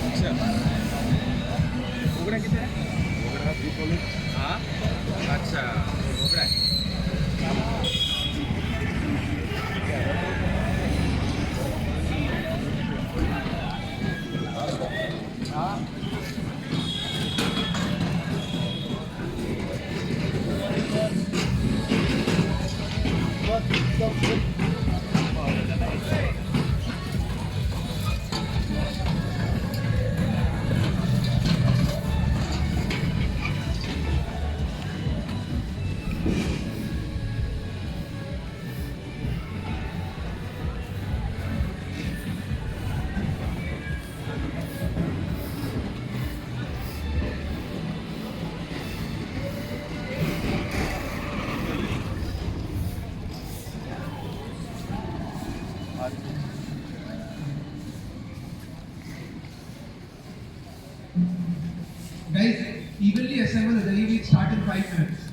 अच्छा उघडा किती आहे हा अच्छा उघडा आहे Guys, evenly assemble. The delivery will start in 5 minutes.